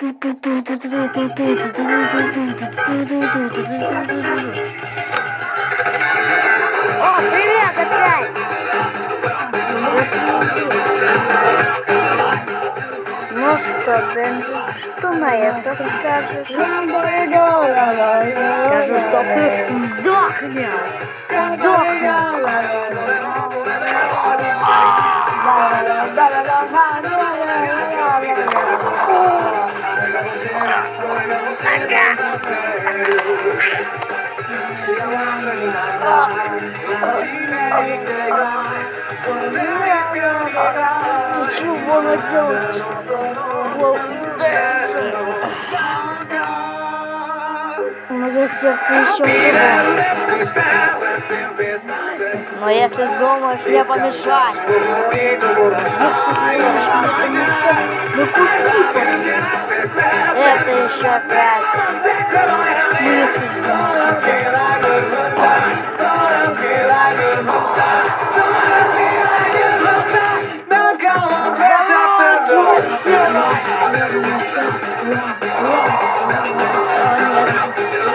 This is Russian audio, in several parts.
О, привет опять! Ну что, Денджи, что на это скажешь? Скажу, что ты сдохнешь! Ты чего наделал? Мое сердце еще живо. Но если вздумаешь мне помешать, на куски это еще опять. Ну, если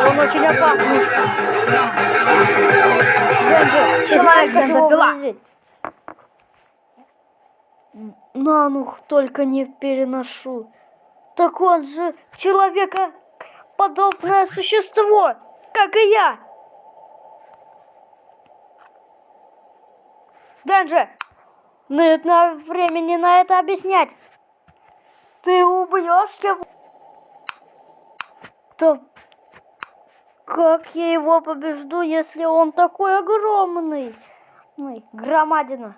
он очень опасный. Человек-бензопила. На ну, только не переношу. Так он же человекоподобное существо, как и я. Денджи, нет времени на это объяснять. Ты убьешь его? То как я его побежду, если он такой огромный? Громадина.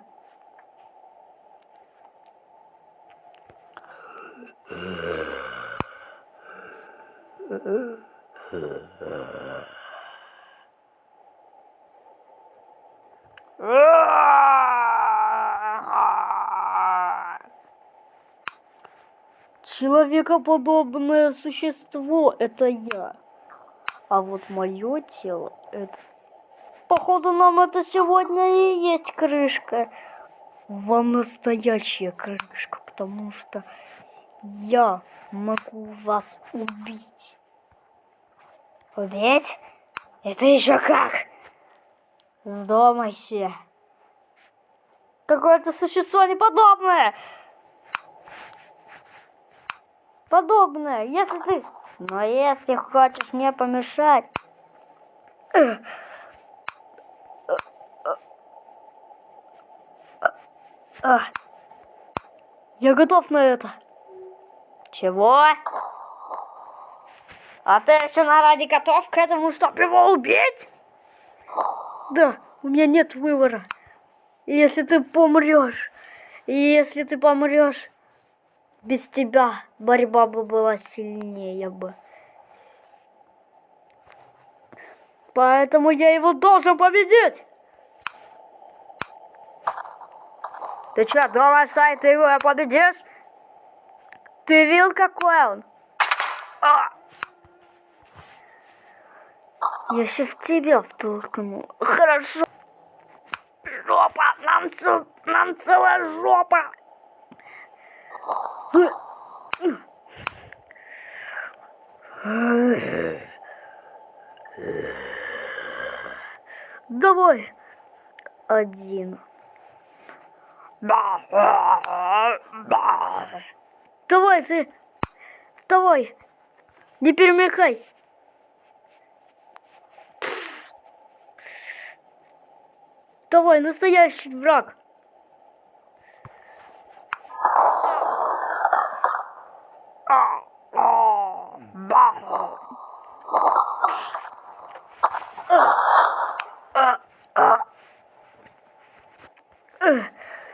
Человекоподобное существо — это я. А вот мое тело — это... Походу, нам это сегодня и есть крышка. Вам настоящая крышка, потому что я могу вас убить. Убить? Это еще как? Сдумайся. Какое-то существо неподобное. Подобное, если ты... Но если хочешь мне помешать... Я готов на это. Чего? А ты еще ради готов к этому, чтобы его убить? Да, у меня нет выбора. Если ты помрешь, без тебя борьба бы была сильнее бы. Поэтому я его должен победить. Ты что, думаешь, что ты его победишь? Ты видел, какой он? Я сейчас в тебя втолкну. Хорошо. Жопа, нам целая жопа. Давай. Один. Давай ты. Давай. Не перемыкай. Давай, настоящий враг.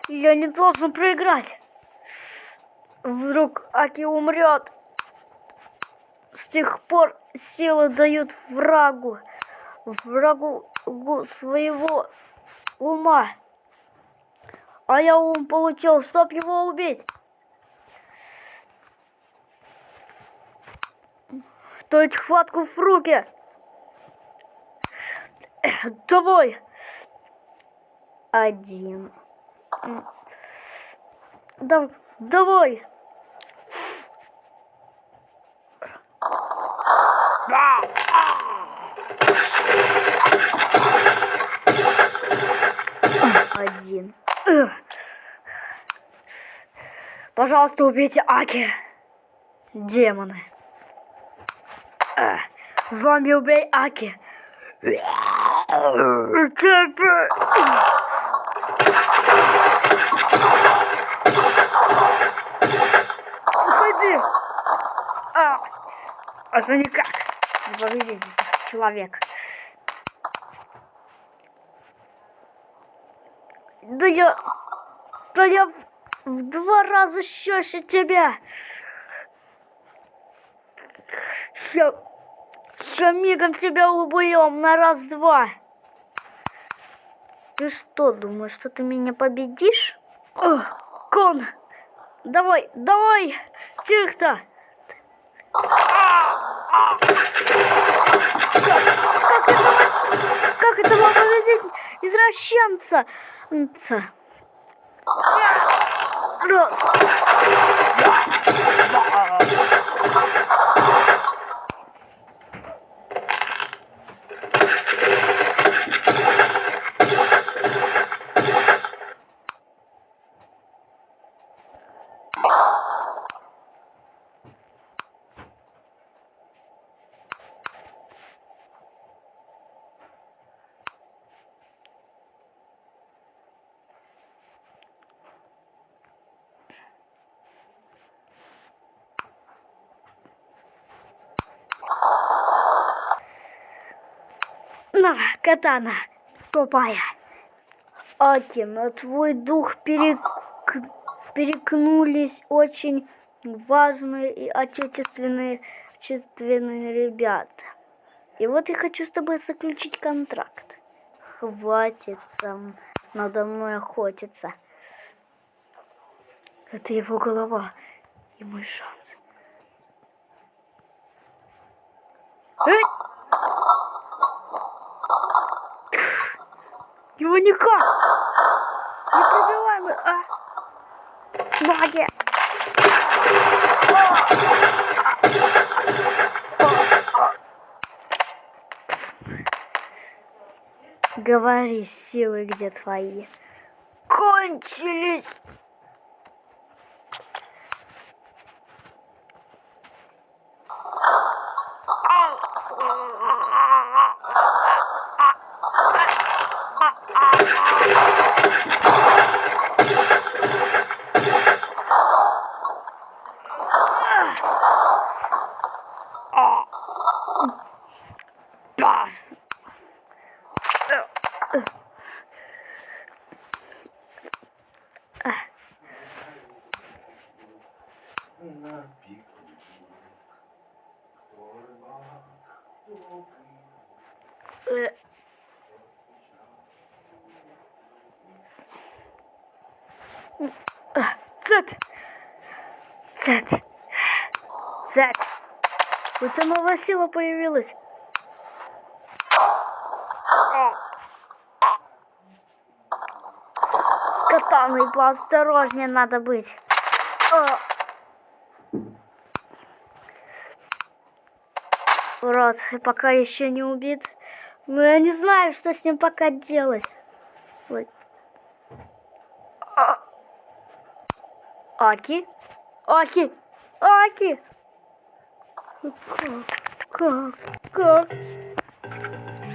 Я не должен проиграть. Вдруг Аки умрет. С тех пор силы дают врагу своего ума. А я ум получил, чтоб его убить. То есть хватку в руки. Давай. Один. Давай. Один. Пожалуйста, убейте Аки. Демоны. Зомби, убей Аки. Уходи. А то никак. Не победите, человек. Да я в 2 раза чаще тебя. Ща мигом тебя убьем на 1-2. Ты что, думаешь, что ты меня победишь? Кон, давай, тихо-то. Как это можно победить извращенца? Раз. На, катана, тупая. Аки, на твой дух перекнулись очень важные и отечественные ребята. И вот я хочу с тобой заключить контракт. Хватит сам надо мной охотиться. Это его голова и мой шанс. Его никак! Непробиваемый! Магия! Говори, силы где твои? Кончились! Цепь. У тебя новая сила появилась. С катаной поосторожнее надо быть. Урод, пока еще не убит. Но я не знаю, что с ним пока делать. Ой. Аки? Как?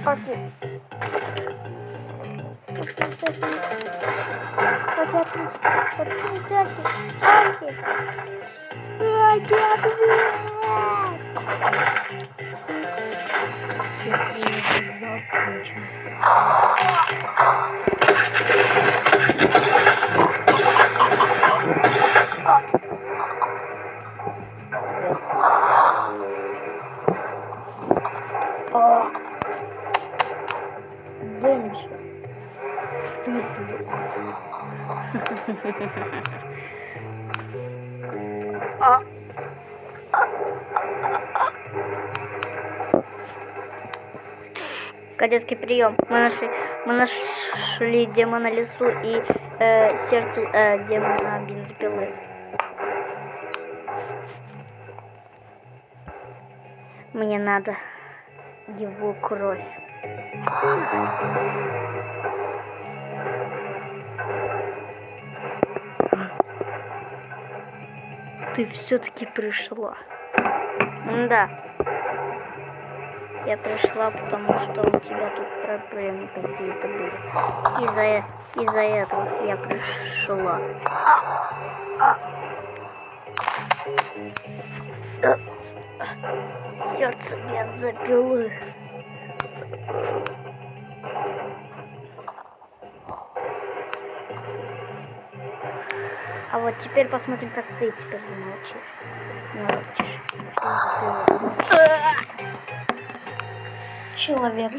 Аки. Деньги. Ты слух. Кадетский прием. Мы нашли демона лесу и сердце демона бензопилы. Мне надо его кровь. Ты все-таки пришла. Да. Я пришла, потому что у тебя тут проблемы какие-то были. Из-за этого я пришла. Сердце бензопилы. А вот теперь посмотрим, как ты теперь замолчишь. Человек.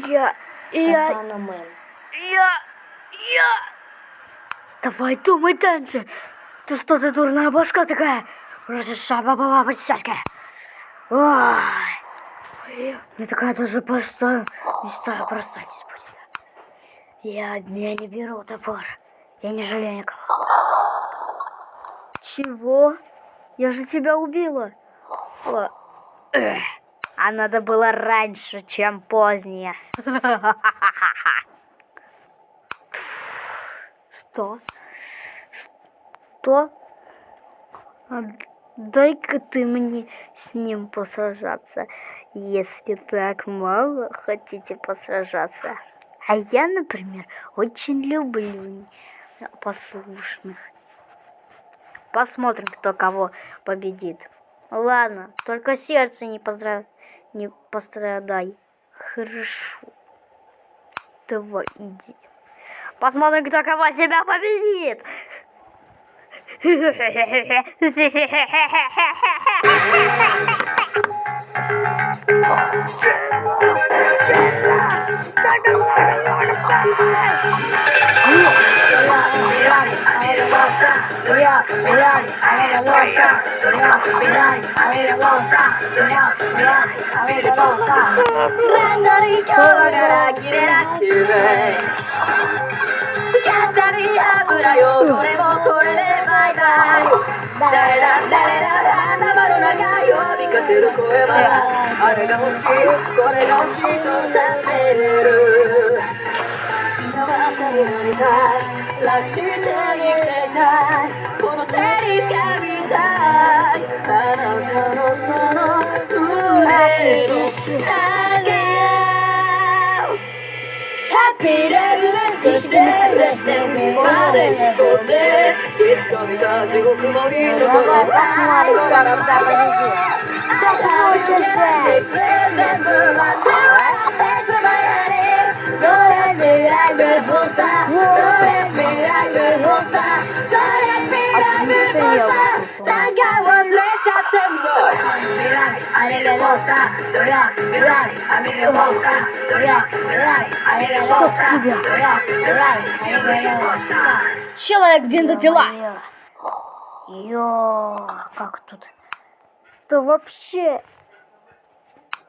Я. Катанамен. Давай думай дальше. Ты что, ты дурная башка такая? Вроде шаба была посяська. Ой. Мне такая даже просто мечта просто не сбудется. Я не беру топор. Я не жалею никого. Чего? Я же тебя убила. А надо было раньше, чем позднее. Что? Что? Дай-ка ты мне с ним посражаться, если так мало хотите посражаться. А я, например, очень люблю послушных. Посмотрим, кто кого победит. Ладно, только сердце не пострадай. Хорошо. Давай, иди. Посмотрим, кто кого себя победит. Человек бензопила. Как тут? Да вообще...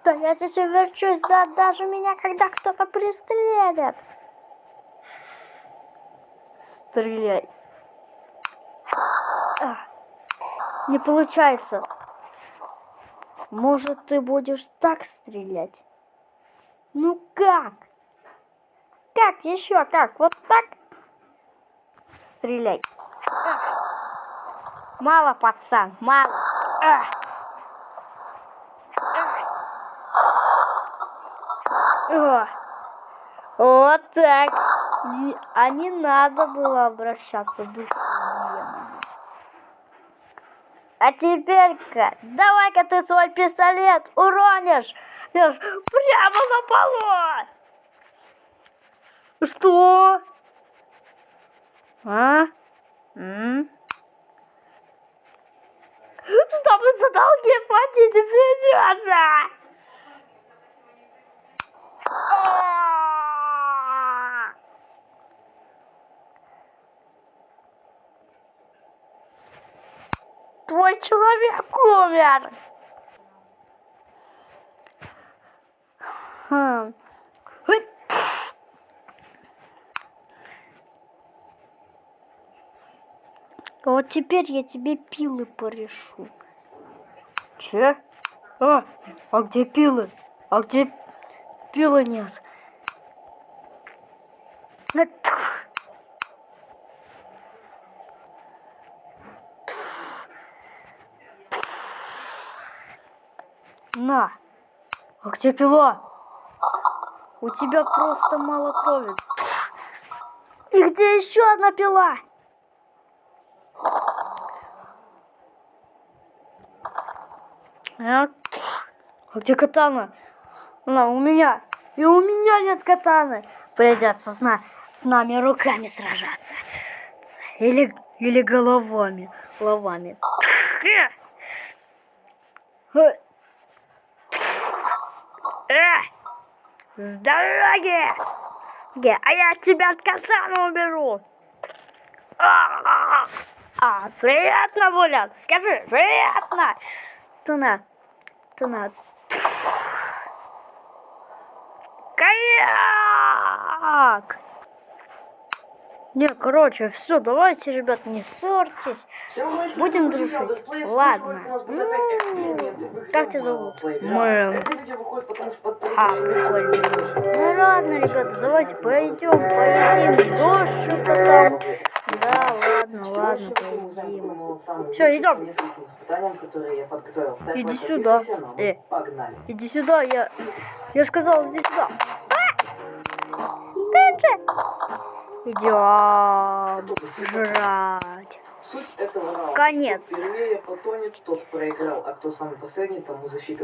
Да я здесь уверчусь, даже меня, когда кто-то пристрелит. Стреляй. Не получается. Может, ты будешь так стрелять? Ну как? Как еще? Как? Вот так? Стреляй. Мало, пацан, мало. Вот так. А не надо было обращаться в душу демона. А теперь-ка, давай-ка ты свой пистолет уронишь прямо на полу. Что? Чтобы за долги платить не придется. Твой человек умер. Вот теперь я тебе пилы порешу. Че? А где пилы? А где пилы нет? На. А где пила? У тебя просто мало крови. И где еще одна пила? А где катана? На, у меня. И у меня нет катаны. Придется с нами руками сражаться. Или головами. Головами. С дороги! А я тебя от катана уберу. Приятно будет. Скажи, приятно. Тuna. Каяк! Не, короче, все, давайте, ребят, не ссорьтесь. Будем дружить. Ладно. Как тебя зовут? Мэн. Прикольно. Ну ладно, ребята, давайте пойдем, поедим дождика там. Да, ладно, поедим. Все, идем. Иди сюда. Иди сюда, я сказал, иди сюда. Идем жрать. Суть этого раунда. Конец. Кто первее потонет, тот проиграл, а кто самый последний, тому защита.